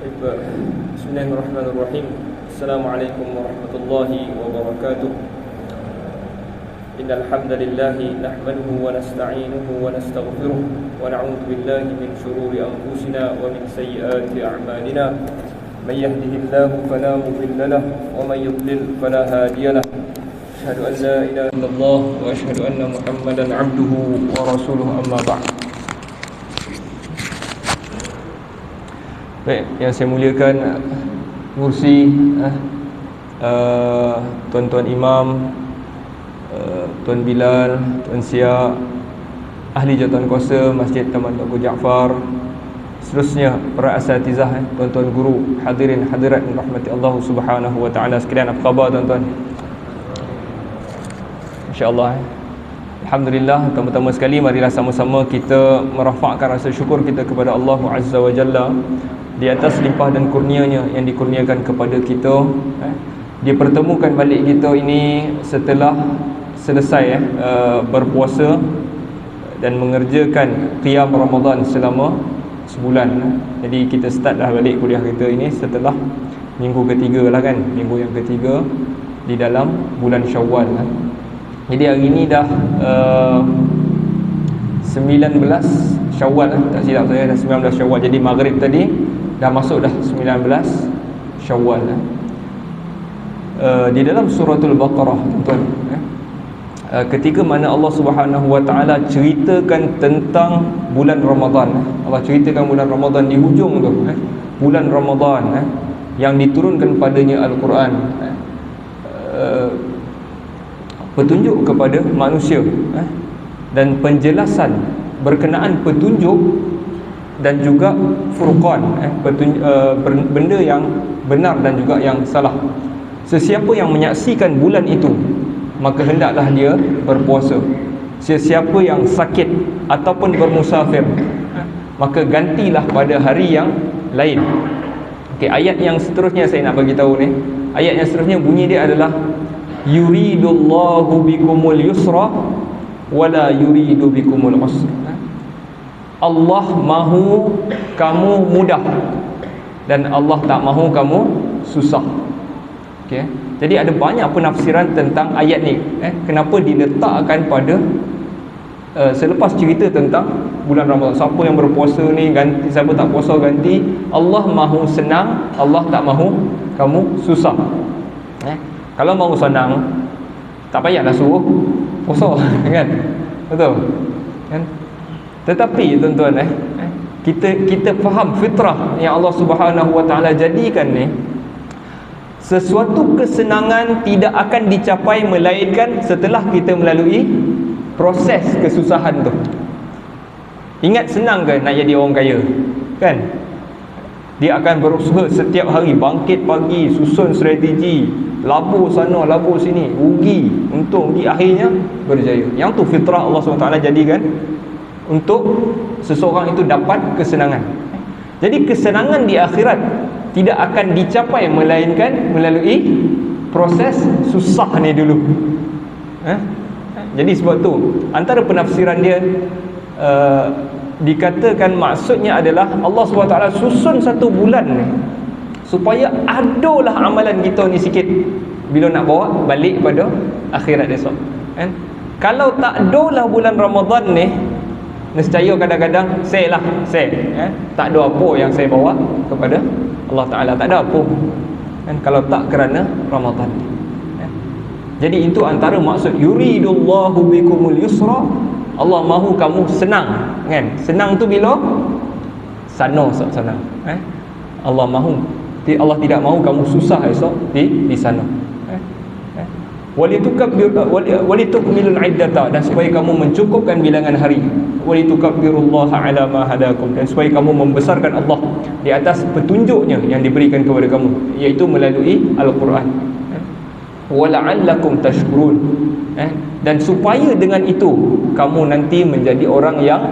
بسم الله الرحمن الرحيم. السلام عليكم ورحمة الله وبركاته. إن الحمد لله نحمده ونستعينه ونستغفره ونعوذ بالله من شرور أنفسنا ومن سيئات أعمالنا. من يهده الله فلا مضل له ومن يضلل فلا هادي له. أشهد أن لا إله إلا الله وأشهد أن محمدا عبده ورسوله. أما بعد. Baik, yang saya muliakan Mursi, Tuan-Tuan Imam, Tuan Bilal, Tuan Sia, Ahli Jawatan Kuasa Masjid Taman Tengku Jaafar, seterusnya para asatizah, tuan-tuan guru, hadirin hadirat rahmati Allah Subhanahu wa taala sekalian. Apa khabar tuan-tuan? Insya-Allah. Alhamdulillah, pertama-tama sekali marilah sama-sama kita merafakkan rasa syukur kita kepada Allah Azza wa Jalla di atas limpah dan kurnianya yang dikurniakan kepada kita. Dia pertemukan balik kita ini setelah selesai berpuasa dan mengerjakan qiyam Ramadan selama sebulan. Jadi kita start dah balik kuliah kita ini setelah minggu ketiga lah kan, minggu yang ketiga di dalam bulan Syawal. Jadi hari ini dah 19 Syawal, tak silap saya dah 19 Syawal. Jadi maghrib tadi dah masuk dah 19 Syawal. Di dalam suratul Baqarah tuan, ketika mana Allah Subhanahu wa taala ceritakan tentang bulan Ramadan, Allah ceritakan bulan Ramadan di hujung tu, bulan Ramadan yang diturunkan padanya Al-Quran, petunjuk kepada manusia, dan penjelasan berkenaan petunjuk dan juga furqan, benda yang benar dan juga yang salah. Sesiapa yang menyaksikan bulan itu, maka hendaklah dia berpuasa. Sesiapa yang sakit ataupun bermusafir, maka gantilah pada hari yang lain. Okey, ayat yang seterusnya saya nak bagi tahu ni. Ayat yang seterusnya bunyi dia adalah yuridullahu bikumul yusra wala yuridu bikumul usra. Allah mahu kamu mudah dan Allah tak mahu kamu susah. Okey. Jadi ada banyak penafsiran tentang ayat ni. Kenapa diletakkan pada selepas cerita tentang bulan Ramadan. Siapa yang berpuasa ni ganti, siapa tak puasa ganti. Allah mahu senang, Allah tak mahu kamu susah. Kalau mahu senang, tak payahlah suruh puasa kan? Betul? Kan? Tetapi tuan-tuan, kita faham fitrah yang Allah Subhanahu wa taala jadikan ni, sesuatu kesenangan tidak akan dicapai melainkan setelah kita melalui proses kesusahan tu. Ingat, senang ke nak jadi orang kaya? Kan? Dia akan berusaha setiap hari, bangkit pagi, susun strategi, labur sana, labur sini, rugi, untung, rugi, akhirnya berjaya. Yang tu fitrah Allah SWT jadikan untuk seseorang itu dapat kesenangan. Jadi kesenangan di akhirat tidak akan dicapai melainkan melalui proses susah ni dulu. Jadi sebab tu antara penafsiran dia, dikatakan maksudnya adalah Allah SWT susun satu bulan ni supaya adalah amalan kita ni sikit bila nak bawa balik pada akhirat esok. Kalau tak adalah bulan Ramadan ni, nescaya kadang-kadang saya tak ada apa yang saya bawa kepada Allah Ta'ala, tak ada apa kalau tak kerana Ramadan. Jadi itu antara maksud yuridullahu bikumul yusra, Allah mahu kamu senang kan. Senang tu bila sana senang. Allah mahu, Allah tidak mahu kamu susah esok di sana. Walitukmilul iddata, dan supaya kamu mencukupkan bilangan hari. Walitukabbirullaha ala ma hadakum, dan supaya kamu membesarkan Allah di atas petunjuknya yang diberikan kepada kamu, iaitu melalui Al-Quran. Wala'allakum tashkurun, dan supaya dengan itu kamu nanti menjadi orang yang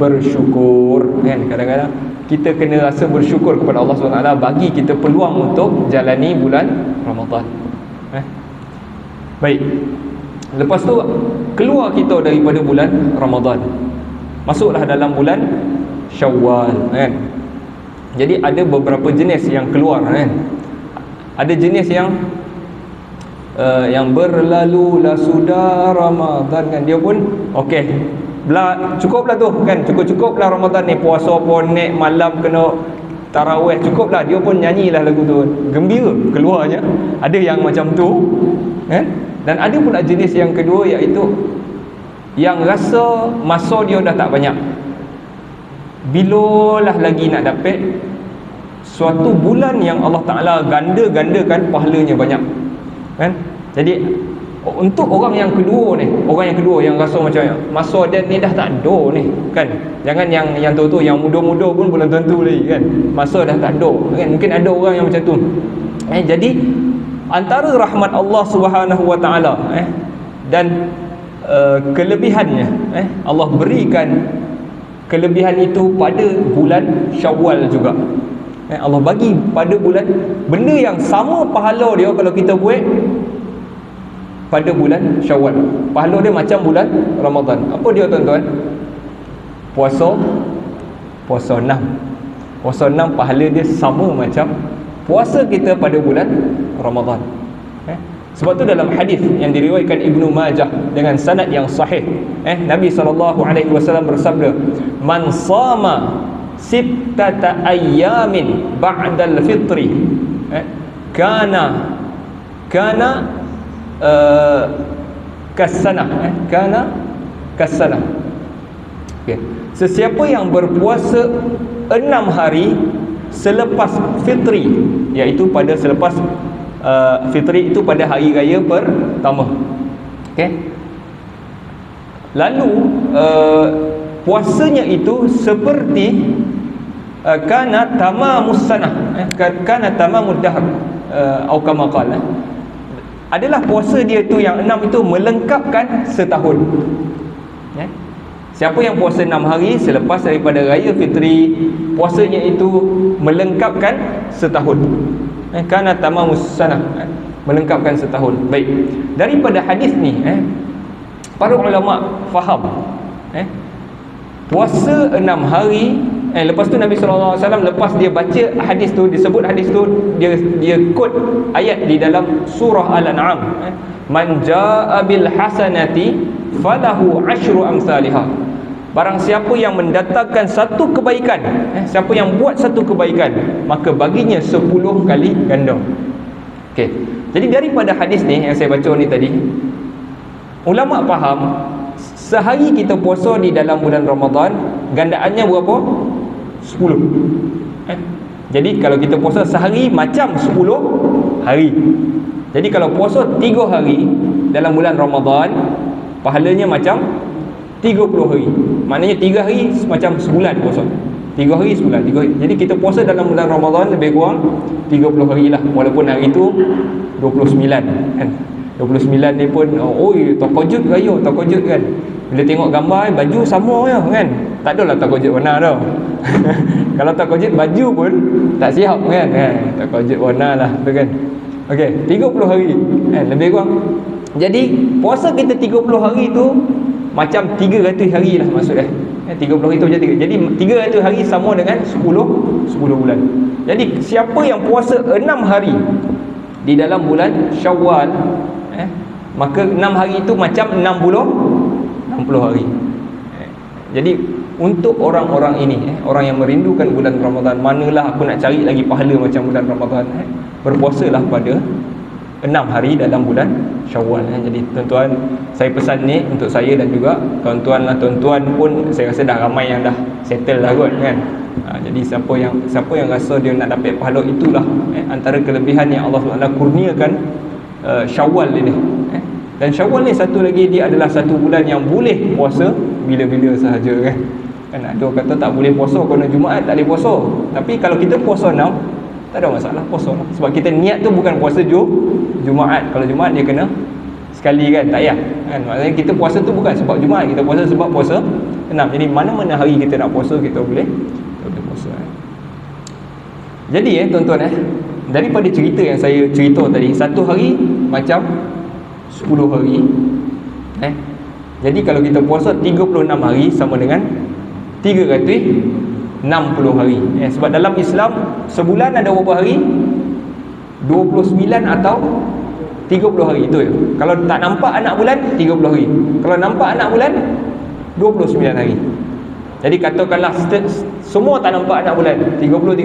bersyukur kan. Kadang-kadang kita kena rasa bersyukur kepada Allah SWT bagi kita peluang untuk jalani bulan Ramadan. Baik, lepas tu keluar kita daripada bulan Ramadan, masuklah dalam bulan Syawal kan. Jadi ada beberapa jenis yang keluar kan. Ada jenis yang berlalulah sudah Ramadan kan, dia pun okey, cukuplah tu kan, cukup-cukuplah Ramadan ni, puasa pun naik malam kena tarawih, cukuplah. Dia pun nyanyilah lagu tu, gembira keluarnya. Ada yang macam tu kan. Dan ada pula jenis yang kedua, iaitu yang rasa masa dia dah tak banyak, bilalah lagi nak dapat suatu bulan yang Allah Ta'ala ganda-gandakan pahalanya banyak kan. Jadi untuk orang yang kedua ni, yang rasa macam masa dia ni dah tak ada ni kan. Jangan yang tu yang muda-muda pun belum tentu lagi kan, masa dah tak ada kan. Mungkin ada orang yang macam tu. Jadi antara rahmat Allah Subhanahu Wa Ta'ala dan kelebihannya, Allah berikan kelebihan itu pada bulan Syawal juga. Allah bagi pada bulan benda yang sama pahala dia kalau kita buat pada bulan Syawal. Pahala dia macam bulan Ramadan. Apa dia tuan-tuan? Puasa 6. Puasa 6 pahala dia sama macam puasa kita pada bulan Ramadan. Sebab tu dalam hadis yang diriwayatkan Ibnu Majah dengan sanad yang sahih, Nabi SAW bersabda, "Man sama sittata ayyamin ba'dal fitri kana kasanah okay. Sesiapa yang berpuasa 6 hari selepas fitri, iaitu pada selepas fitri itu pada hari raya pertama, okay. Lalu puasanya itu seperti kana tamamus sanah, kana tamamud dahr, atau kama qala, adalah puasa dia tu yang 6 itu melengkapkan setahun. Siapa yang puasa 6 hari selepas daripada raya fitri, puasanya itu melengkapkan setahun. Kana tamamus sanah, melengkapkan setahun. Baik, daripada hadis ni para ulama faham puasa 6 hari. Lepas tu Nabi SAW lepas dia baca hadis tu, disebut hadis tu, dia quote ayat di dalam surah Al-An'am, man jaa bil hasanati falahu asyru amsalihah. Barang siapa yang mendatangkan satu kebaikan, siapa yang buat satu kebaikan, maka baginya 10 kali ganda. Okey. Jadi daripada hadis ni yang saya baca ni tadi, ulama faham sehari kita puasa di dalam bulan Ramadan, gandaannya berapa? 10. Jadi kalau kita puasa sehari macam 10 hari. Jadi kalau puasa 3 hari dalam bulan Ramadan, pahalanya macam 30 hari. Maknanya 3 hari macam sebulan puasa. 3 hari sebulan, 3 hari. Jadi kita puasa dalam bulan Ramadan lebih kurang 30 hari lah. Walaupun hari tu 29 kan. 29 ni pun takajud raya, takajud kan. Bila tengok gambar baju sama je kan. Tak adalah takajud warna dah. Kalau takajud baju pun tak siap kan. Takajud warna lah tu kan. Okey, 30 hari kan, lebih kurang. Jadi puasa kita 30 hari tu macam 300 hari lah maksudnya. 30 hari tu jadi 300 hari sama dengan 10 bulan. Jadi siapa yang puasa 6 hari di dalam bulan Syawal, maka 6 hari itu macam 60 hari. Jadi untuk orang-orang ini, orang yang merindukan bulan Ramadan, manalah aku nak cari lagi pahala macam bulan Ramadan, berpuasalah pada 6 hari dalam bulan Syawal. Jadi tuan-tuan, saya pesan ni untuk saya dan juga tuan-tuan lah. Tuan-tuan pun saya rasa dah ramai yang dah settle lah kot kan. Jadi siapa yang rasa dia nak dapat pahala, itulah antara kelebihan yang Allah SWT kurniakan Syawal ini. Dan Syawal ni satu lagi, dia adalah satu bulan yang boleh puasa bila-bila sahaja kan. Ada orang kata tak boleh puasa kerana Jumaat, tak boleh puasa. Tapi kalau kita puasa 6, tak ada masalah, puasa. Sebab kita niat tu bukan puasa Jumaat. Kalau Jumaat dia kena sekali kan, tak payah kan. Maksudnya kita puasa tu bukan sebab Jumaat, kita puasa sebab puasa 6. Jadi mana-mana hari kita nak puasa, kita boleh puasa. Jadi tuan-tuan, daripada cerita yang saya cerita tadi, satu hari macam 10 hari. Jadi kalau kita puasa 36 hari sama dengan 300 60 hari. Sebab dalam Islam sebulan ada berapa hari? 29 atau 30 hari itu ya. Kalau tak nampak anak bulan 30 hari. Kalau nampak anak bulan 29 hari. Jadi katakanlah semua tak nampak anak bulan 30,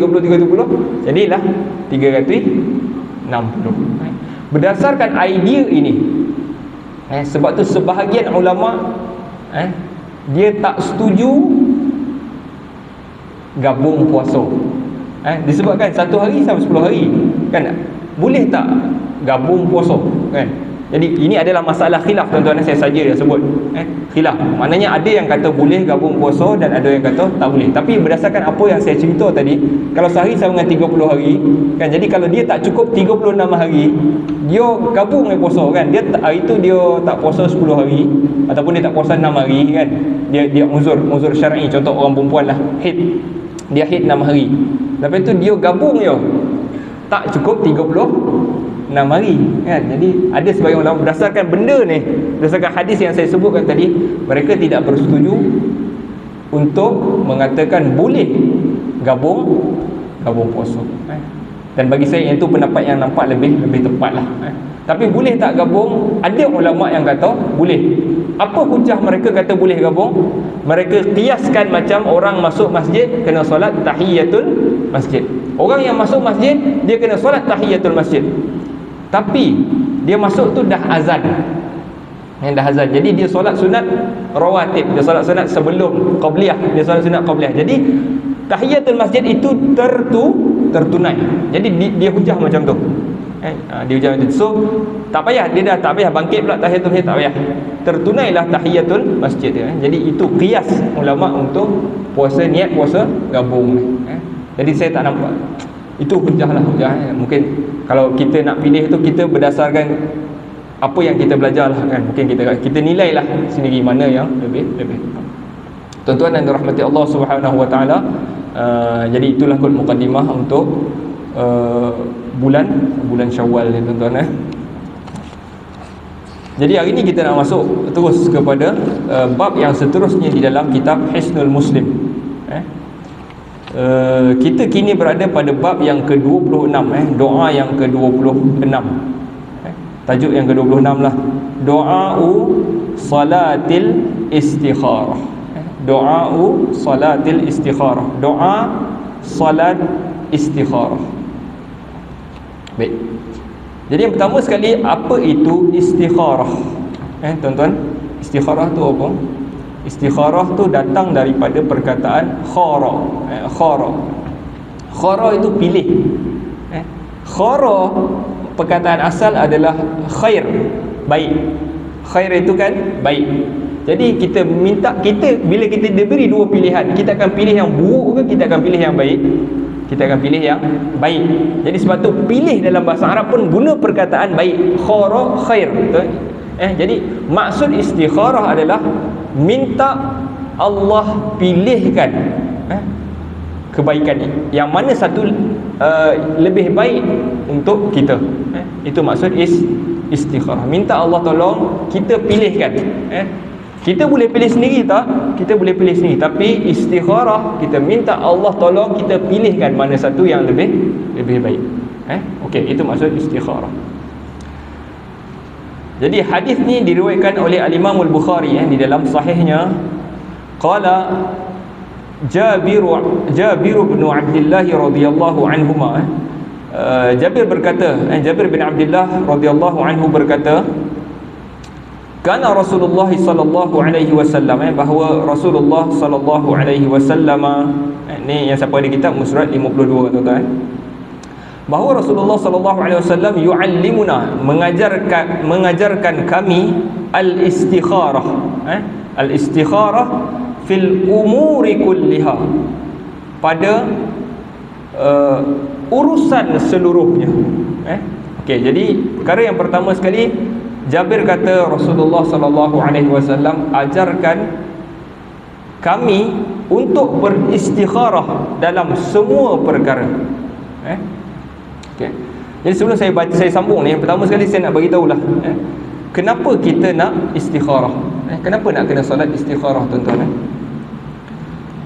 jadilah 360. Berdasarkan idea ini, sebab tu sebahagian ulama dia tak setuju gabung puasa. Disebabkan 1 hari sampai 10 hari kan, boleh tak gabung puasa kan? Jadi ini adalah masalah khilaf tuan-tuan, saya saja dah sebut khilaf. Maknanya ada yang kata boleh gabung puasa dan ada yang kata tak boleh. Tapi berdasarkan apa yang saya cerita tadi, kalau sehari sama dengan 30 hari kan, jadi kalau dia tak cukup 36 hari, dia gabung dengan puasa kan. Dia hari tu dia tak puasa 10 hari ataupun dia tak puasa 6 hari kan. Dia uzur syar'i, contoh orang perempuan lah, haid. Dia haid 6 hari. Lepas tu dia gabung je, tak cukup 36 hari kan. Jadi ada sebagian ulama berdasarkan benda ni, berdasarkan hadis yang saya sebutkan tadi, mereka tidak bersetuju untuk mengatakan boleh gabung puasa. Dan bagi saya itu pendapat yang nampak lebih tepat lah. Tapi boleh tak gabung? Ada ulama yang kata boleh. Apa hujah mereka kata boleh gabung? Mereka kiaskan macam orang masuk masjid kena solat tahiyatul masjid. Orang yang masuk masjid dia kena solat tahiyatul masjid, tapi dia masuk tu dah azan. Dah azan. Jadi dia solat sunat rawatib, dia solat sunat sebelum qabliyah, dia solat sunat qabliyah. Jadi tahiyatul masjid itu tertunai. Jadi dia hujah macam tu. Dia hujah macam tu. So tak payah, dia dah tak payah bangkit pula tahiyatul masjid, tak payah. Tertunailah tahiyatul masjid dia. Jadi itu qiyas ulama untuk puasa, niat puasa gabung. Jadi saya tak nampak itu hujah. Mungkin kalau kita nak pilih tu, kita berdasarkan apa yang kita belajar lah kan. Mungkin kita nilailah sendiri mana yang lebih. Tuan-tuan dan dirahmati Allah Subhanahu Wa Taala. Jadi itulah kot mukadimah untuk bulan Syawal ni tuan-tuan. Jadi hari ni kita nak masuk terus kepada bab yang seterusnya di dalam kitab Hisnul Muslim. Kita kini berada pada bab yang ke-26, doa yang ke-26. Tajuk yang ke-26 lah, doa'u salatil istikharah. Doa'u salatil istikharah. Doa salat istikharah. Baik. Jadi yang pertama sekali, apa itu istikharah? Tuan-tuan, istikharah tu apa? Istikharah tu datang daripada perkataan khara. Khara itu pilih. Khara perkataan asal adalah khair, baik. Khair itu kan baik. Jadi kita bila kita diberi dua pilihan, kita akan pilih yang buruk ke kita akan pilih yang baik? Kita akan pilih yang baik. Jadi sebab tu pilih dalam bahasa Arab pun guna perkataan baik, khara, khair. Jadi maksud istikharah adalah minta Allah pilihkan kebaikan yang mana satu lebih baik untuk kita. Itu maksud istikharah. Minta Allah tolong kita pilihkan. Kita boleh pilih sendiri tak? Kita boleh pilih sendiri. Tapi istikharah, kita minta Allah tolong kita pilihkan mana satu yang lebih baik. Okey, itu maksud istikharah. Jadi hadis ni diriwayatkan oleh Al-Imam Al-Bukhari di dalam sahihnya. Qala Jabir bin Abdullah radhiyallahu anhuma. Jabir berkata, Jabir bin Abdullah radhiyallahu anhu berkata, kana Rasulullah sallallahu alaihi wasallam, bahawa Rasulullah sallallahu alaihi wasallam, ni yang siapa ada kitab Musnad 52 tuan-tuan, bahawa Rasulullah sallallahu alaihi wasallam yuallimuna, mengajarkan kami al-istikharah. Al-istikharah fil umuri kulliha, pada urusan seluruhnya. Okey, jadi perkara yang pertama sekali, Jabir kata Rasulullah sallallahu alaihi wasallam ajarkan kami untuk beristikharah dalam semua perkara. Okey. Jadi sebelum saya sambung ni, yang pertama sekali saya nak bagi tahulah kenapa kita nak istikharah. Kenapa nak kena solat istikharah tuan-tuan?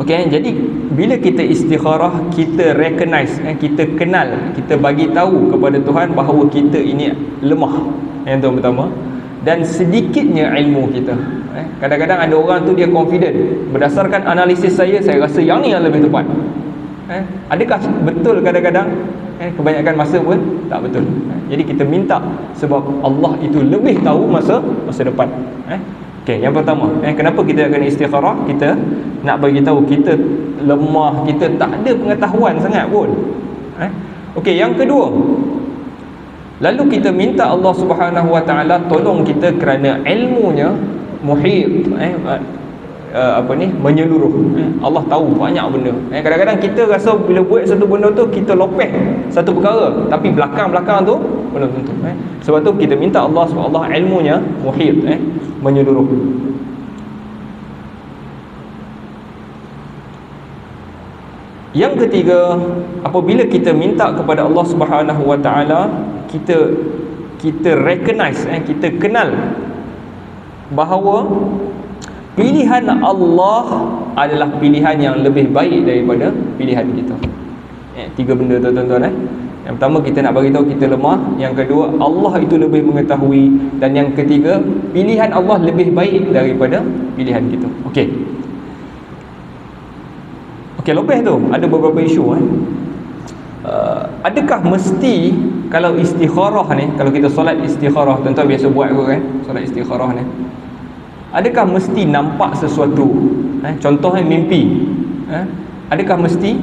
Okey, jadi bila kita istikharah, kita recognize, kita kenal, kita bagi tahu kepada Tuhan bahawa kita ini lemah. Yang itu pertama. Dan sedikitnya ilmu kita. Kadang-kadang ada orang tu dia confident, berdasarkan analisis saya rasa yang ni yang lebih tepat. Adakah betul? Kadang-kadang kebanyakan masa pun tak betul. Jadi kita minta, sebab Allah itu lebih tahu masa depan. Okey, yang pertama, kenapa kita akan istikharah? Kita nak bagi tahu kita lemah, kita tak ada pengetahuan sangat pun. Okey, yang kedua, lalu kita minta Allah Subhanahu Wa Taala tolong kita kerana ilmunya muhit, menyeluruh. Allah tahu banyak benda. Kadang-kadang kita rasa bila buat satu benda tu kita lopeh satu perkara, tapi belakang-belakang tu belum tentu. Sebab tu kita minta Allah sebab Allah ilmunya muhit, menyeluruh. Yang ketiga, apabila kita minta kepada Allah Subhanahu Wa Taala, kita recognize, kita kenal bahawa pilihan Allah adalah pilihan yang lebih baik daripada pilihan kita. Tiga benda tu tuan-tuan. Yang pertama, kita nak bagi tahu kita lemah. Yang kedua, Allah itu lebih mengetahui. Dan yang ketiga, pilihan Allah lebih baik daripada pilihan kita. Okey, lepas tu ada beberapa isu. Adakah mesti kalau istikharah ni, kalau kita solat istikharah, tuan-tuan biasa buat ke kan, solat istikharah ni, adakah mesti nampak sesuatu? Contohnya mimpi. Adakah mesti?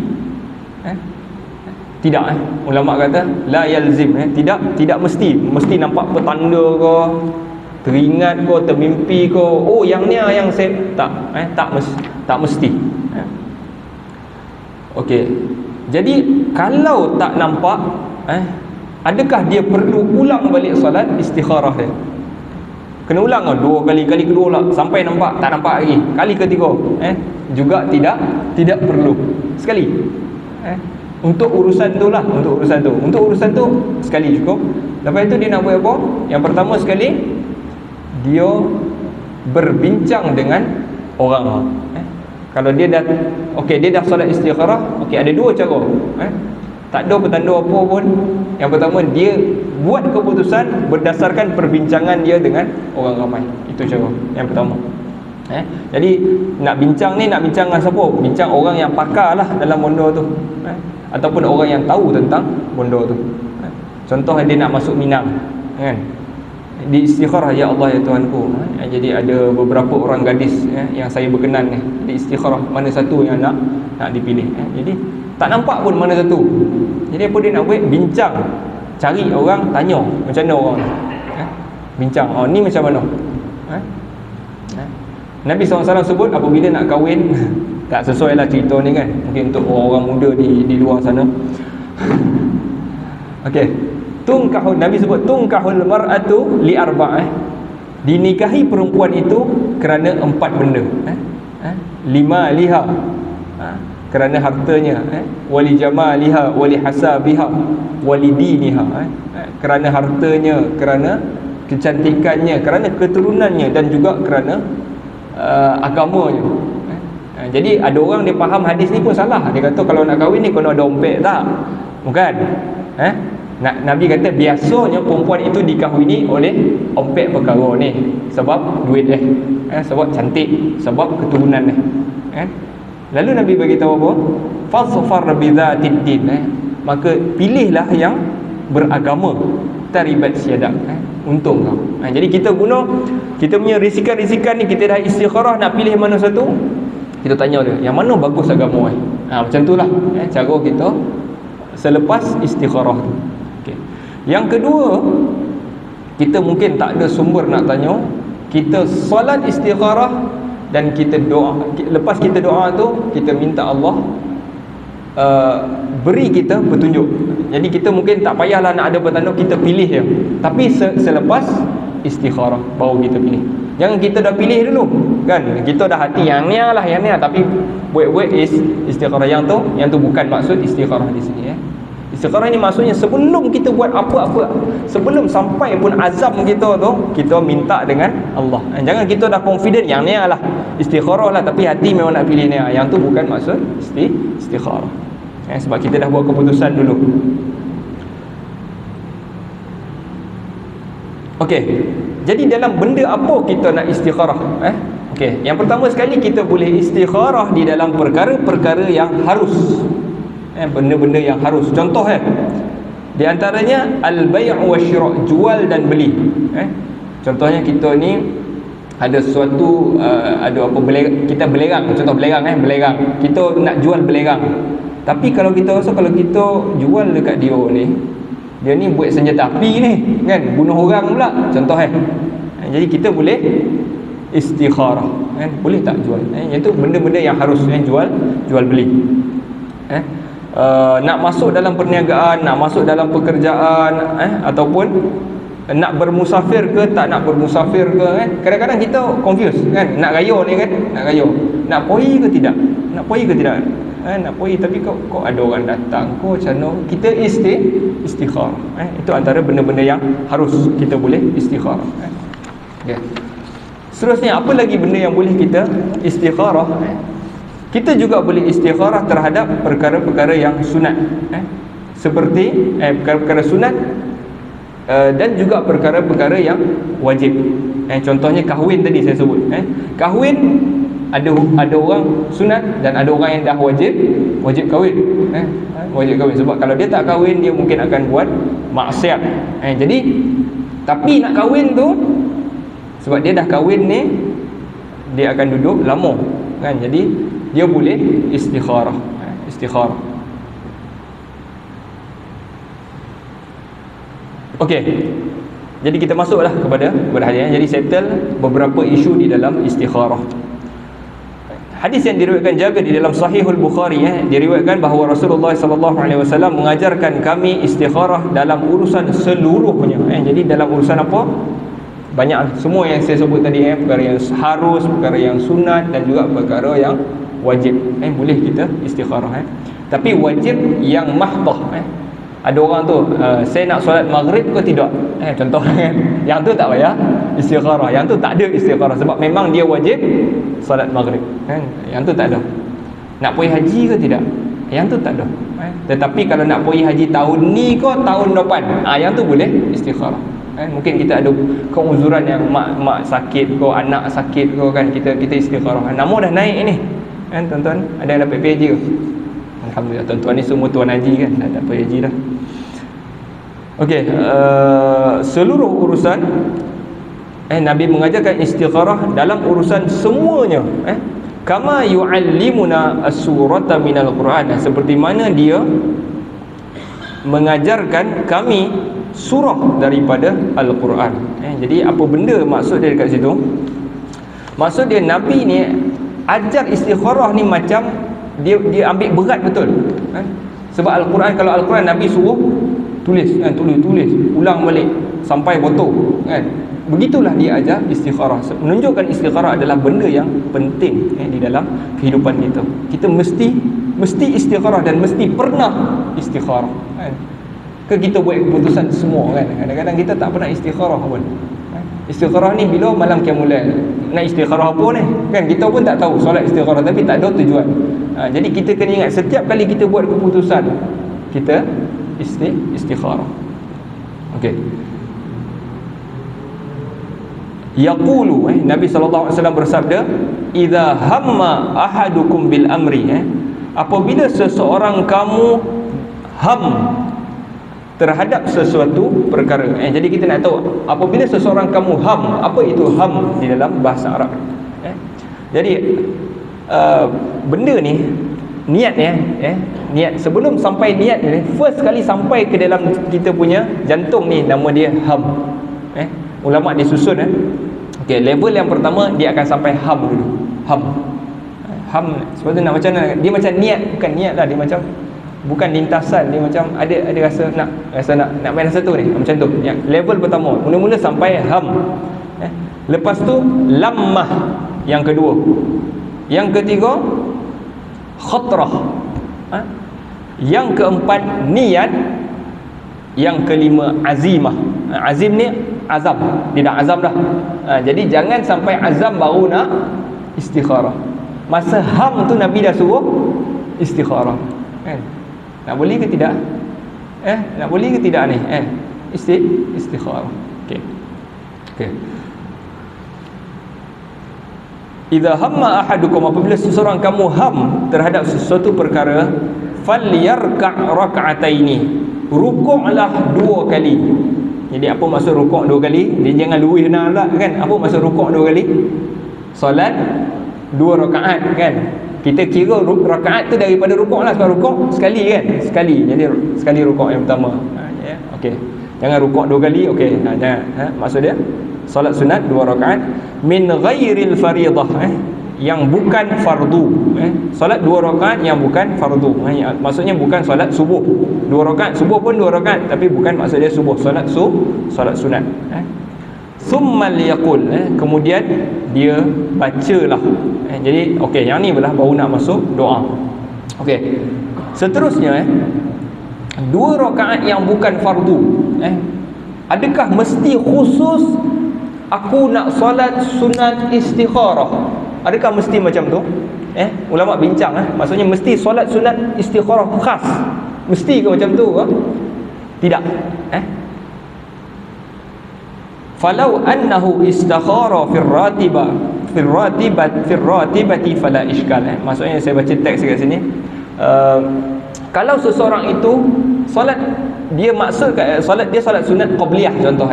Tidak. Ulama kata la yalzim. Tidak mesti nampak petanda ke, teringat ke, termimpi ke, oh yang ni yang saya tak mesti. Okey. Jadi kalau tak nampak, adakah dia perlu ulang balik solat istikharah dia? Kena ulang ke? Dua kali, kali kedua lah sampai nampak, tak nampak lagi. Kali ketiga juga tidak perlu. Sekali. Untuk urusan tu lah, untuk urusan tu sekali cukup. Lepas itu dia nak buat apa? Yang pertama sekali, dia berbincang dengan orang. Kalau dia dah dia dah solat istikharah, ada dua cara. Tak ada petanda apa pun. Yang pertama, dia buat keputusan berdasarkan perbincangan dia dengan orang ramai. Itu cara yang pertama. Jadi nak bincang dengan siapa? Bincang orang yang pakar lah dalam benda tu, ataupun orang yang tahu tentang benda tu. Contoh dia nak masuk Minang, kan? Di istikharah, ya Allah ya Tuhanku. Jadi ada beberapa orang gadis yang saya berkenan ni, di istikharah mana satu yang nak dipilih. Jadi tak nampak pun mana satu. Jadi apa dia nak buat? Bincang, cari orang, tanya macam mana orang ni. Bincang, ni macam mana? Nabi SAW sebut apabila nak kahwin, tak sesuai lah cerita ni kan, mungkin untuk orang muda di luar sana. Okey, Nabi sebut tungkahul mar'atu li arba'. Dinikahi perempuan itu kerana 4 benda. 5 liha, kerana hartanya, wali jamaliha, wali hasabiha, wali diniha. Kerana hartanya, kerana kecantikannya, kerana keturunannya, dan juga kerana agamanya. Jadi ada orang dia faham hadis ni pun salah. Dia kata kalau nak kahwin ni kena ada ompek. Tak, bukan. Nabi kata biasanya perempuan itu dikahwini oleh ompek perkara ni, sebab duit sebab cantik, sebab keturunan Lalu Nabi bagi tahu apa? Fasfar bi dzatid din. Maka pilihlah yang beragama. Taribat syadak. Untung kau. Jadi kita punya risikan-risikan ni, kita dah istikharah nak pilih mana satu, kita tanya dia, yang mana bagus agama macam itulah cara kita selepas istikharah tu. Okay. Yang kedua, kita mungkin tak ada sumber nak tanya, kita solat istikharah dan kita doa. Lepas kita doa tu, kita minta Allah beri kita petunjuk. Jadi kita mungkin tak payahlah nak ada petanda, kita pilih je. Tapi selepas istikharah baru kita pilih. Jangan kita dah pilih dulu kan, kita dah hati yang ni lah, tapi buat istikharah yang tu bukan maksud istikharah di sini Istikharah ni maksudnya sebelum kita buat apa-apa, sebelum sampai pun azam kita tu, kita minta dengan Allah. Jangan kita dah confident yang ni adalah istikharah lah, tapi hati memang nak pilih ni. Yang tu bukan maksud istikharah. Sebab kita dah buat keputusan dulu. Okey. Jadi dalam benda apa kita nak istikharah? Okey, yang pertama sekali kita boleh istikharah di dalam perkara-perkara yang harus. Benda-benda yang harus. Contoh di antaranya al-bai' wa syira', jual dan beli. Contohnya kita ni ada sesuatu ada apa, kita belerang, contoh belerang belerang. Kita nak jual belerang. Tapi kalau kita rasa kalau kita jual dekat dia ni buat senjata api ni kan, bunuh orang pula, contoh jadi kita boleh istikharah boleh tak jual. Iaitu benda-benda yang harus jual beli. Nak masuk dalam perniagaan, nak masuk dalam pekerjaan, ataupun nak bermusafir ke tak nak bermusafir ke kadang-kadang kita confuse nak raya ni nak raya, nak pergi ke tidak, nak pergi tapi kok ada orang datang kok macam mana, kita istikharah. Itu antara benda-benda yang harus kita boleh istikharah. Seterusnya, apa lagi benda yang boleh kita istikharah? Kita juga boleh istikharah terhadap perkara-perkara yang sunat, seperti perkara-perkara sunat, dan juga perkara-perkara yang wajib. Contohnya kahwin tadi saya sebut. Kahwin ada orang sunat dan ada orang yang dah wajib kahwin. Wajib kahwin, sebab kalau dia tak kahwin dia mungkin akan buat maksiat. Jadi tapi nak kahwin tu, sebab dia dah kahwin ni, dia akan duduk lama jadi dia boleh istikharah. Okey. Jadi kita masuklah kepada hadis. Jadi settle beberapa isu di dalam istikharah. Hadis yang diriwayatkan Jabir di dalam Sahihul Bukhari, diriwayatkan bahawa Rasulullah sallallahu alaihi wasallam mengajarkan kami istikharah dalam urusan seluruhnya. Jadi dalam urusan apa? Banyak, semua yang saya sebut tadi, perkara yang harus, perkara yang sunat dan juga perkara yang wajib. Boleh kita istikharah. Tapi wajib yang mahdah. Ada orang tu, saya nak solat maghrib ke tidak? Contoh yang tu tak payah istikharah. Yang tu tak ada istikharah sebab memang dia wajib solat maghrib. Yang tu tak ada. Nak pergi haji ke tidak? Yang tu tak ada. Tetapi kalau nak pergi haji tahun ni ke tahun depan, yang tu boleh istikharah. Mungkin kita ada keuzuran yang mak sakit ke, anak sakit ke kita istikharah. Nama dah naik ni tuan-tuan, ada yang dapat PJ ke? Alhamdulillah, tuan-tuan ni semua tuan haji kan, dah dapat PJ dah. Okey, seluruh urusan Nabi mengajarkan istikharah dalam urusan semuanya. Kama yu'allimuna as-surata minal Quran, seperti mana dia mengajarkan kami surah daripada Al-Quran. Jadi apa benda maksud dia dekat situ? Maksud dia Nabi ni ajar istikharah ni macam dia ambil berat betul. Sebab Al-Quran, kalau Al-Quran Nabi suruh tulis ulang balik sampai betul begitulah dia ajar istikharah, menunjukkan istikharah adalah benda yang penting di dalam kehidupan kita. Kita mesti istikharah dan mesti pernah istikharah. Ke kita buat keputusan semua kadang-kadang kita tak pernah istikharah pun. Istikharah ni bila malam qiyamul lail, nak istikharah apa ni kita pun tak tahu, solat istikharah tapi tak ada tujuan. Jadi kita kena ingat setiap kali kita buat keputusan kita istikharah. Okey. Yaqulu, Nabi sallallahu alaihi wasallam bersabda, idza hamma ahadukum bil amri, apabila seseorang kamu terhadap sesuatu perkara. Jadi kita nak tahu apabila seseorang kamu apa itu di dalam bahasa Arab. Jadi benda ni niatnya, niat sebelum sampai niat ni, first kali sampai ke dalam kita punya jantung ni, nama dia ulama dia susun. Okey, level yang pertama dia akan sampai dulu. Sebab tu nak macam mana? Dia macam niat, bukan niat lah, dia macam bukan lintasan, dia macam ada rasa nak main satu ni, macam tu. Yang level pertama mula-mula sampai lepas tu lammah yang kedua, yang ketiga khatrah, Yang keempat niat. Yang kelima azimah. Azim ni azam, dia dah azam dah. Jadi jangan sampai azam baru nak istikharah. Masa ham tu Nabi dah suruh istikharah, kan? Nak boleh ke tidak? Nak boleh ke tidak ni? Istikharah. Okey. Idza hamma ahadukum, apabila seseorang kamu ham terhadap sesuatu perkara, falyarka' rak'ataini, rukuklah 2 kali. Jadi apa maksud rukuk 2 kali? Dia jangan luih nak lah, kan? Apa maksud rukuk 2 kali? Solat 2 rakaat, kan? Kita kira rakaat tu daripada rukuk lah, sebab rukuk sekali, kan? Sekali. Jadi sekali rukuk yang pertama. Okey. Jangan rukuk 2 kali. Okey. Jangan. Maksud dia solat sunat 2 rakaat min ghairil fariḍah, yang bukan fardu. Solat 2 rakaat yang bukan fardu. Maksudnya bukan solat subuh 2 rakaat, subuh pun 2 rakaat, tapi bukan maksud dia subuh, solat sunat. Thumma liyaqul, kemudian dia bacalah. Jadi okey, yang ni baru nak masuk doa. Okey. Seterusnya 2 rakaat yang bukan fardu, adakah mesti khusus aku nak solat sunat istikharah? Adakah mesti macam tu? Ulama bincang, maksudnya mesti solat sunat istikharah khas, mesti ke macam tu ke? Tidak. Falau annahu istakhara fi ratibati fala iskal. Maksudnya saya baca teks kat sini, kalau seseorang itu solat, dia maksud solat dia solat sunat qabliyah contoh,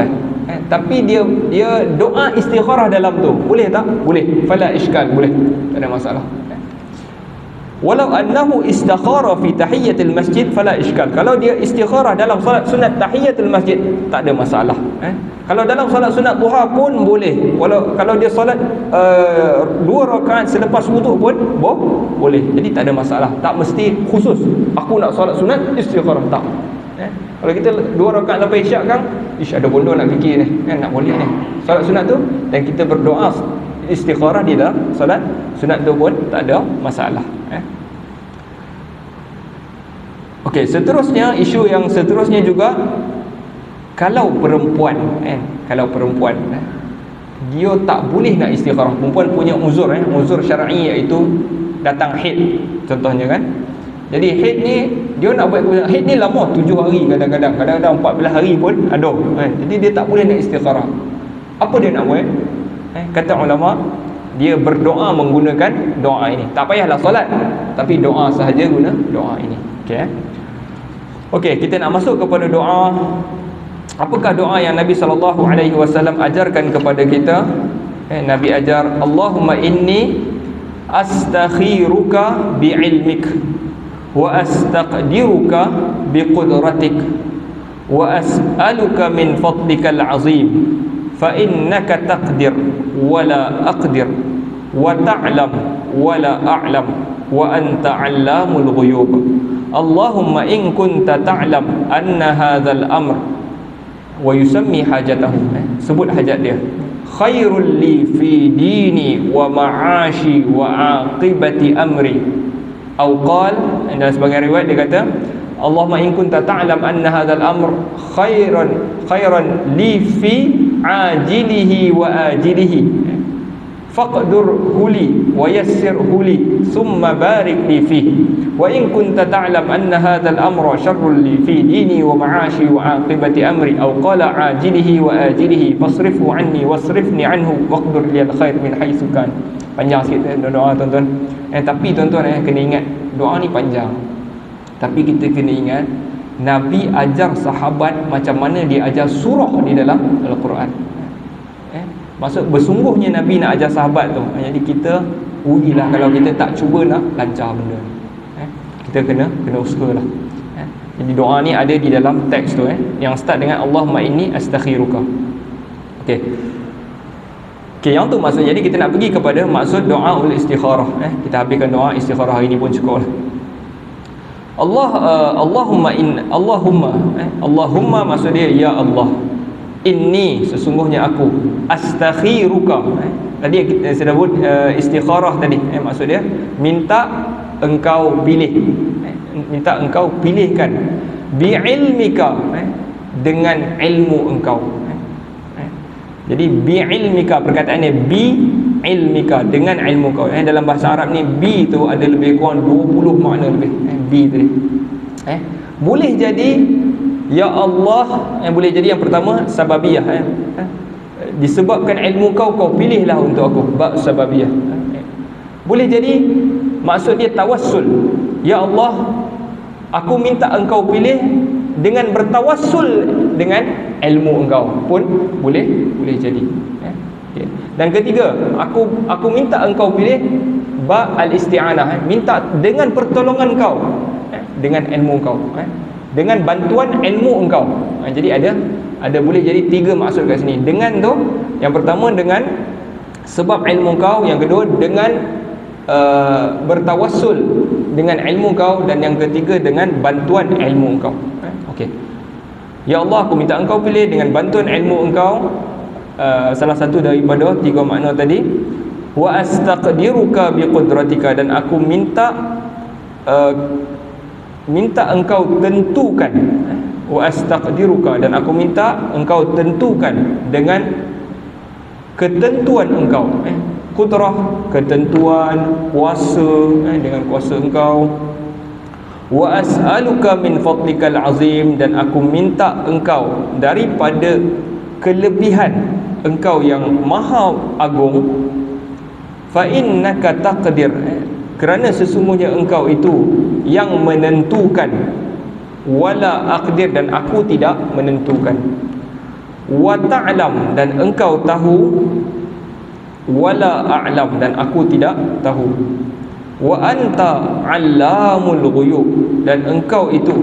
tapi dia doa istikharah dalam tu, boleh tak? Boleh. Fala iskal, boleh, tak ada masalah. Walau annahu istakhara fi tahiyatil masjid fala iskal. Kalau dia istikharah dalam solat sunat tahiyatul masjid, tak ada masalah. Kalau dalam solat sunat duha pun boleh. Kalau dia solat 2 rakaat selepas wuduk pun boleh. Jadi tak ada masalah. Tak mesti khusus aku nak solat sunat istikharah, tak. Kalau kita 2 rakaat lepas isyak kan, ada bodoh nak fikir ni, nak boleh ni solat sunat tu, dan kita berdoa istikharah di dalam solat sunat tu pun tak ada masalah. Okey, seterusnya, isu yang seterusnya juga, kalau perempuan dia tak boleh nak istikharah. Perempuan punya uzur, uzur syar'i, iaitu datang haid contohnya, kan? Jadi haid ni dia nak buat, haid ni lama, 7 hari kadang-kadang 14 hari pun ada, jadi dia tak boleh nak istikharah. Apa dia nak buat? Kata ulama, dia berdoa menggunakan doa ini. Tak payahlah solat, tapi doa sahaja guna doa ini. Okey, kita nak masuk kepada doa. Apakah doa yang Nabi SAW ajarkan kepada kita? Nabi ajar, Allahumma inni astakhiruka bi'ilmik wa astaqdiruka biqudratik wa as'aluka min fadlikal azim fa innaka taqdir wa la aqdir wa ta'lam wa la a'lam wa anta 'allamul ghuyub. Allahumma in kunta ta'lam anna hadzal amr, wa yusammi hajatahu, sebut hajat dia, khairul li fi dini wa ma'ashi wa aqibati amri, atau qal, dalam sebagian riwayat dia kata, Allahumma in kunta ta'lam anna hadzal amr khairan li fi ajilihi wa ajilihi faqdur huli wa yassir huli thumma barik li fihi, wa in kunta ta'lam anna hadzal amra syarrun li fi dini wa ma'ashi wa aqibati amri, aw qala ajilihi wa ajilihi fasrifhu anni wasrifni anhu waqdur liyal khair min haitsu kan. Panjang sikit doa, tuan-tuan. Tapi tuan-tuan kena ingat, doa ni panjang, tapi kita kena ingat Nabi ajar sahabat macam mana dia ajar surah di dalam Al-Quran. Maksud bersungguhnya Nabi nak ajar sahabat tu. Jadi kita rugilah kalau kita tak cuba nak lancar benda ni. Kita kena usahalah. Jadi doa ni ada di dalam teks tu, yang start dengan Allahumma inni astakhiruka. Okey, yang tu maksud. Jadi kita nak pergi kepada maksud doa ul istikharah. Kita habiskan doa istikharah hari ni pun cukup lah. Allahumma maksud dia, ya Allah, inni, sesungguhnya aku, astakhiruka. Tadi kita sebut istikharah tadi, maksud dia minta engkau pilih. minta engkau pilihkan bi'ilmika, dengan ilmu engkau. Jadi bi'ilmika, perkataannya bi'ilmika, dengan ilmu kau. Dalam bahasa Arab ni bi tu ada lebih kurang 20 makna lebih. Bi tadi. Boleh jadi ya Allah, boleh jadi yang pertama sababiyah. Disebabkan ilmu kau, kau pilihlah untuk aku, bab sababiyah. Boleh jadi maksud dia tawassul. Ya Allah, aku minta engkau pilih dengan bertawassul dengan ilmu engkau pun boleh jadi. Dan ketiga, aku minta engkau pilih ba al-isti'anah, minta dengan pertolongan kau, dengan ilmu kau, dengan bantuan ilmu engkau. Jadi ada boleh jadi tiga maksud kat sini. Dengan tu, yang pertama dengan sebab ilmu kau, yang kedua dengan bertawassul dengan ilmu kau, dan yang ketiga dengan bantuan ilmu engkau. Okey. Ya Allah, aku minta engkau pilih dengan bantuan ilmu engkau. Salah satu daripada tiga makna tadi. Wa astaqdiruka biqudratika, dan aku minta engkau tentukan. Wa astaqdiruka, dan aku minta engkau tentukan dengan ketentuan engkau. Qudrah, ketentuan, kuasa, dengan kuasa engkau. Wa as'aluka min fadlikal azim, dan aku minta engkau daripada kelebihan engkau yang maha agung. Fa innaka taqdir, kerana sesungguhnya engkau itu yang menentukan. Wala aqdir, dan aku tidak menentukan. Wa ta'lam, dan engkau tahu. Wala a'lam, dan aku tidak tahu. Wa anta 'allamul ghuyub, dan engkau itu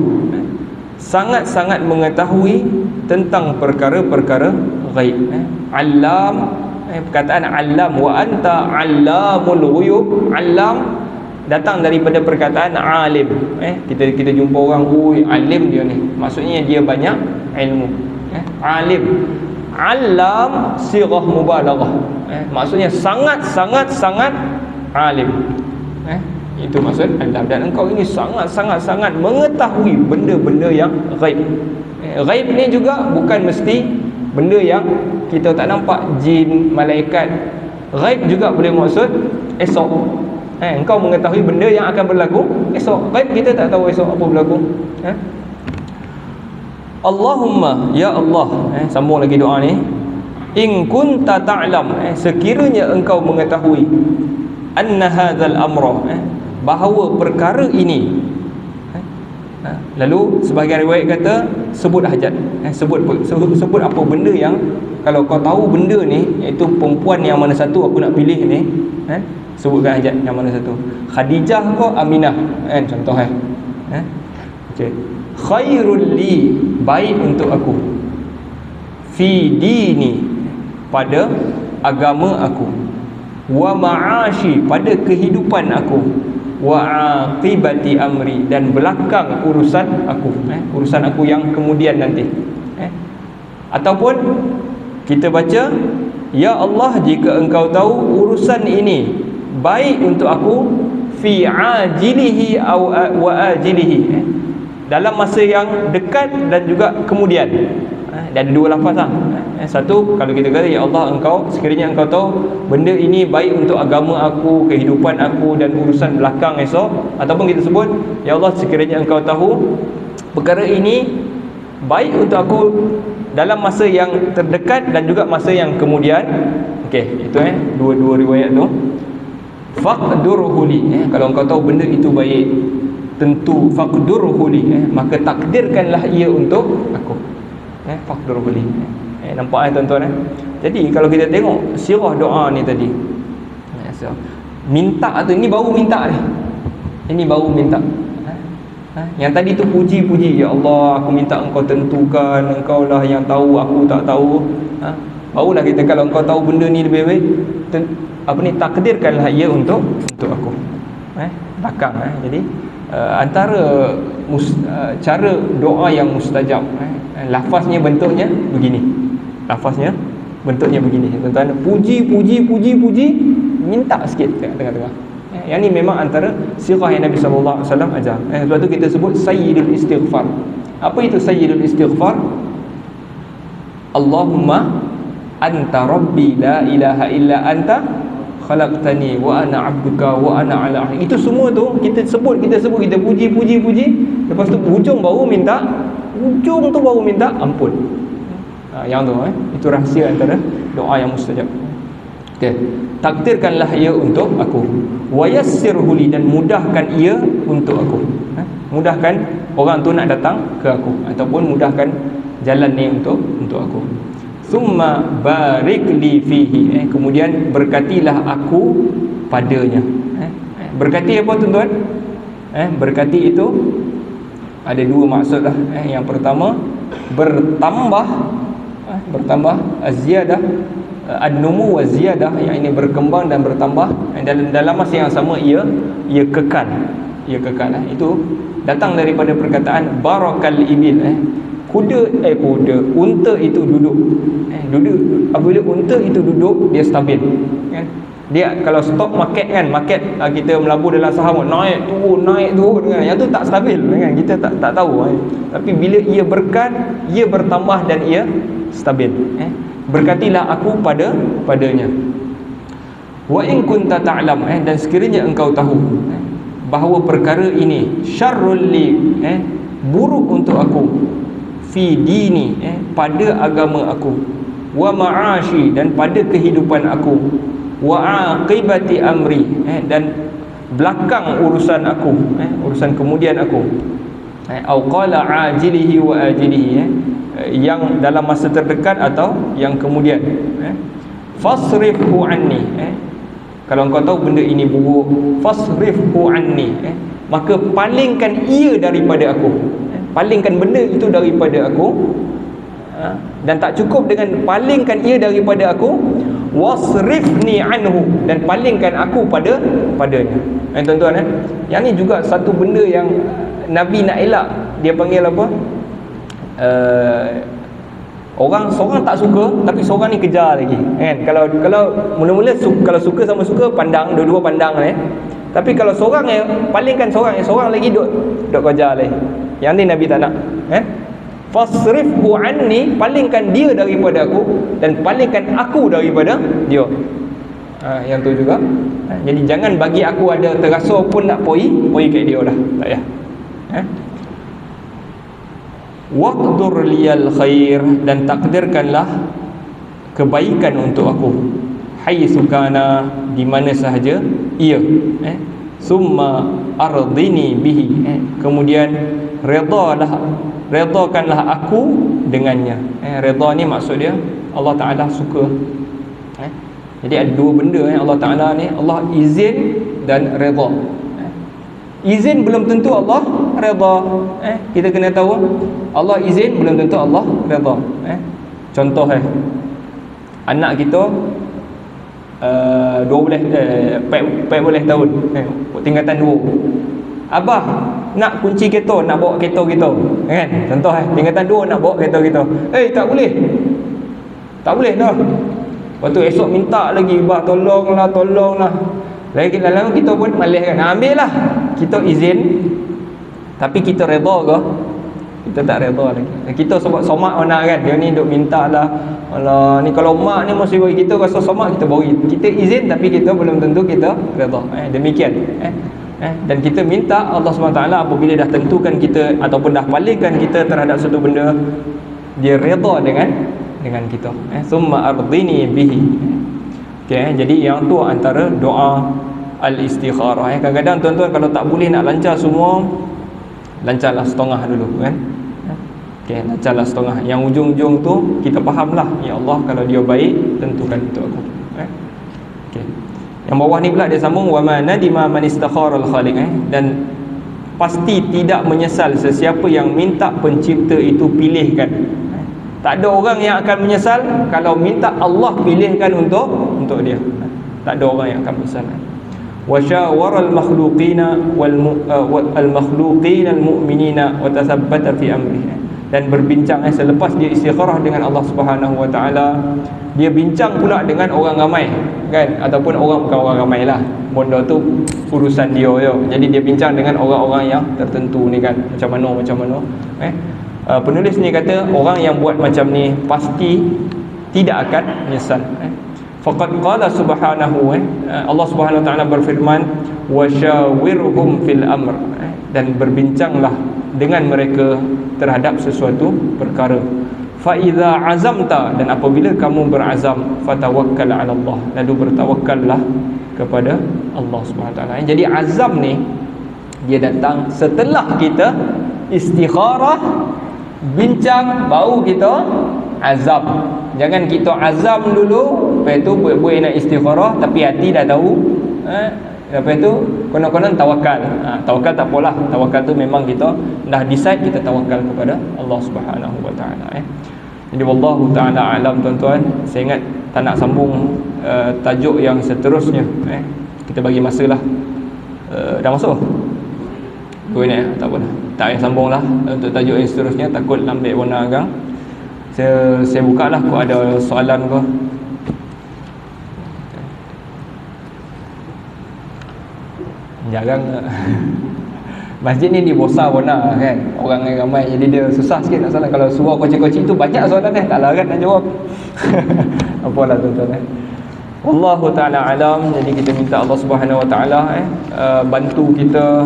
sangat-sangat mengetahui tentang perkara-perkara ghaib. Allam, perkataan allam, wa anta 'allamul ghuyub. Allam datang daripada perkataan alim. Kita jumpa orang, alim dia ni, maksudnya dia banyak ilmu. Alim. Alam sirah mubalaghah, maksudnya sangat alim. Itu maksud alam. Dan engkau ini sangat mengetahui benda-benda yang ghaib. Ghaib ni juga bukan mesti benda yang kita tak nampak, jin, malaikat. Ghaib juga boleh maksud esok. Engkau mengetahui benda yang akan berlaku esok. Ghaib kita tak tahu esok apa berlaku. Allahumma, ya Allah, sambung lagi doa ni. In kunta ta'lam, sekiranya engkau mengetahui, anna hadzal amra, bahawa perkara ini. Lalu sebahagian riwayat kata sebut hajat. Sebut apa benda yang, kalau kau tahu benda ni, iaitu perempuan yang mana satu aku nak pilih ni, sebutkan hajat yang mana satu. Khadijah ke Aminah, contoh. Okey. Khairul li, baik untuk aku. Fi dini, pada agama aku. Wa ma'ashi, pada kehidupan aku. Wa aqibati amri, dan belakang urusan aku. Urusan aku yang kemudian nanti. Ataupun kita baca, ya Allah, jika engkau tahu urusan ini baik untuk aku, fi ajilihi wa ajilihi, dalam masa yang dekat dan juga kemudian. Dan ada dua lafaz lah. Satu, kalau kita kata, ya Allah, engkau, sekiranya engkau tahu benda ini baik untuk agama aku, kehidupan aku, dan urusan belakang esok. Ataupun kita sebut, ya Allah, sekiranya engkau tahu perkara ini baik untuk aku dalam masa yang terdekat dan juga masa yang kemudian. Okey, itu dua riwayat tu. Faqdurhu li, kalau engkau tahu benda itu baik, tentu faqdurhu li, maka takdirkanlah ia untuk aku. Faqdurhu li. Nampak tuan-tuan? Jadi kalau kita tengok sirah doa ni tadi, minta tu, ini baru minta ni. Ini baru minta. Yang tadi tu puji-puji, ya Allah, aku minta engkau tentukan, engkau lah yang tahu, aku tak tahu. Barulah kita, kalau engkau tahu benda ni lebih baik, takdirkanlah ia untuk aku. Belakang. Jadi antara cara doa yang mustajab, lafaznya bentuknya begini. Lafaznya bentuknya begini. Tuan-tuan, puji, minta sikit tengah-tengah. Yang ni memang antara sirah yang Nabi sallallahu alaihi wasallam ajar. Sebab tu kita sebut sayyidul istighfar. Apa itu sayyidul istighfar? Allahumma anta rabbi la ilaha illa anta khalaqtani wa ana 'abduka wa ana 'ala ahdi. Itu semua tu kita sebut, kita puji. Lepas tu ujung tu baru minta ampun. Yang tu itu rahsia antara doa yang mustajab. Okey, takdirkanlah ia untuk aku, wa yassirhu li, dan mudahkan ia untuk aku. Mudahkan orang tu nak datang ke aku, ataupun mudahkan jalan ni untuk aku. Summa barik li fihi, kemudian berkatilah aku padanya. Berkati apa tuan-tuan? Berkati itu ada dua maksud lah. Yang pertama, bertambah az-ziyadah, an-numu wa ziyadah, yang ini berkembang dan bertambah. Dalam masa yang sama ia kekal. Itu datang daripada perkataan barakal ibil. Unta itu duduk. Apabila unta itu duduk, dia stabil, kan? Dia kalau stock market kan, kita melabur dalam saham, naik turun kan? Yang tu tak stabil kan, kita tak tahu kan? Tapi bila ia berkat, ia bertambah dan ia stabil. Berkatilah aku padanya. Wa in kunta ta'lam, dan sekiranya engkau tahu bahawa perkara ini syarrul li, buruk untuk aku, fi dini, pada agama aku, wa ma'ashi, dan pada kehidupan aku, wa aqibati amri, dan belakang urusan aku, urusan kemudian aku, au qala ajilihi wa ajilihi, yang dalam masa terdekat atau yang kemudian. Fasrifhu anni, kalau engkau tahu benda ini buruk, fasrifhu anni, maka palingkan ia daripada aku. Palingkan benda itu daripada aku. Dan tak cukup dengan palingkan ia daripada aku, wasrifni anhu, dan palingkan aku padanya. Tuan-tuan, yang ni juga satu benda yang Nabi nak elak. Dia panggil apa? Orang seorang tak suka, tapi seorang ni kejar lagi, kan? Kalau mula-mula kalau suka sama suka, pandang, dua-dua pandang, tapi kalau seorang palingkan seorang lagi duk kejar lagi. Yang ni Nabi tak nak. Fasrifhu anni, palingkan dia daripada aku, dan palingkan aku daripada dia. Yang tu juga. Jadi jangan bagi aku ada terasa pun nak poi kat dia dah. Tak payah. Waqdur liyal khair, dan takdirkanlah kebaikan untuk aku, haitsu kana, di mana sahaja ia. Summa ardini bihi, kemudian redakanlah aku dengannya. Redha ni maksud dia Allah Ta'ala suka. Jadi ada dua benda Allah Ta'ala ni, Allah izin dan redha. Izin belum tentu Allah redha. Kita kena tahu, Allah izin belum tentu Allah redha. Contoh anak kita 12 tahun, tingkatan 2. Abah nak kunci kereta, nak bawa kereta kita, kan? Contoh tingkatan 2 nak bawa kereta kita. Tak boleh dah. Lepas tu esok minta lagi, bah tolonglah. Lagi lama kita pun malas kan, ambil lah. Kita izin, tapi kita redha ke? Kita tak redha lagi. Kita sebab somak mana kan, dia ni duk minta lah, Allah ni kalau mak ni mesti bagi kita, rasa somak kita bagi. Kita izin tapi kita belum tentu kita redha. Demikian. Dan kita minta Allah SWT apabila dah tentukan kita ataupun dah palingkan kita terhadap satu benda, dia redha dengan kita. Summa ardini bihi. Jadi yang tu antara doa al-istikharah. Kadang-kadang tuan-tuan kalau tak boleh nak lancar semua, lancarlah setengah dulu, kan? Lancarlah setengah. Yang ujung-ujung tu kita fahamlah, ya Allah, kalau dia baik, tentukan untuk aku. Yang bawah ni pula dia sambung, wa ma nadima man istakhara al-khaliq, dan pasti tidak menyesal sesiapa yang minta pencipta itu pilihkan. Tak ada orang yang akan menyesal kalau minta Allah pilihkan untuk dia. Tak ada orang yang akan menyesal. Wa syawara al-makhluqina wal-makhluqina al-mu'minina wa tathabbata fi amrihi, dan berbincang selepas dia istikharah dengan Allah Subhanahu Wa Taala, dia bincang pula dengan orang ramai kan, ataupun bukan orang ramai lah, benda tu urusan dia je. Jadi dia bincang dengan orang-orang yang tertentu ni kan, macam mana penulis ni kata orang yang buat macam ni pasti tidak akan menyesal. Faqad qala subhanahu Allah Subhanahu Wa Taala berfirman, wasyawirhum fil amr, dan berbincanglah dengan mereka terhadap sesuatu perkara. Fa iza azamta, dan apabila kamu berazam, fatawakkal 'ala Allah, lalu bertawakkallah kepada Allah Subhanahu Wa Taala. Jadi azam ni dia datang setelah kita istikharah, bincang, baru kita azam. Jangan kita azam dulu, lepas tu buat nak istikharah tapi hati dah tahu, lepas tu konon-konon tawakal. Tawakal tak apalah, tawakal tu memang kita dah decide, kita tawakal kepada Allah Subhanahu Wa Taala. Jadi wallahu taala alam tuan-tuan. Saya ingat tak nak sambung tajuk yang seterusnya. Kita bagi masalah. Dah masuk? 2 minit tak apalah. Tak payah sambunglah untuk tajuk yang seterusnya, takut lambat warna agang. Saya bukalah kalau ada soalan ke. Jarang masjid ni dibosar warna kan, orang ramai, jadi dia susah sikit nak soalan. Kalau surau kocik-kocik tu banyak soalan tak larat nak jawab. Apalah tuan-tuan Wallahu ta'ala alam. Jadi kita minta Allah Subhanahu Wa Ta'ala bantu kita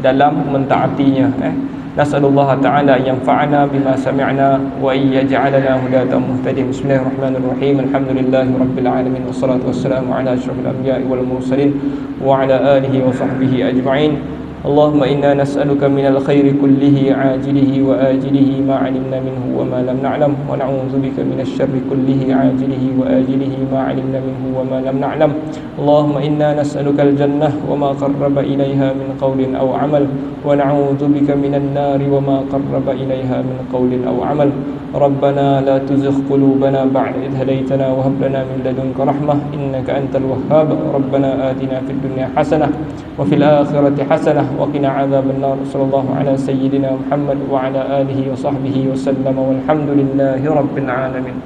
dalam mentaatinya. Nas'alullah ta'ala yanfa'ana bima sami'na wa yaj'alana hudatan muhtadin. Bismillahirrahmanirrahim. Alhamdulillahi rabbil alamin, wassalatu wassalamu ala asyrafil anbiya'i wal mursalin wa ala alihi wa sahbihi ajma'in. Allahumma inna nas'aluka minal khairi kullihi ajilihi wa ajilihi ma 'alimna minhu wa ma lam na'lam, wa na'udzubika minasy syarri kullihi ajilihi wa ajilihi ma 'alimna minhu wa ma lam na'lam. Allahumma inna nas'aluka al-jannah wa ma qarraba ilaiha min qawlin aw 'amal, wa na'udzubika minan nari wa ma qarraba ilaiha min qawlin aw 'amal. Rabbana la tuzigh qulubana ba'da idh hadaytana wa hab lana min ladunka rahmah innaka antal wahhab. Rabbana atina fid dunya hasanah wa fil akhirati hasanah wa qina adzaban nar. Sallallahu ala sayyidina Muhammad wa ala alihi wa sahbihi wa sallama walhamdulillahi rabbil alamin.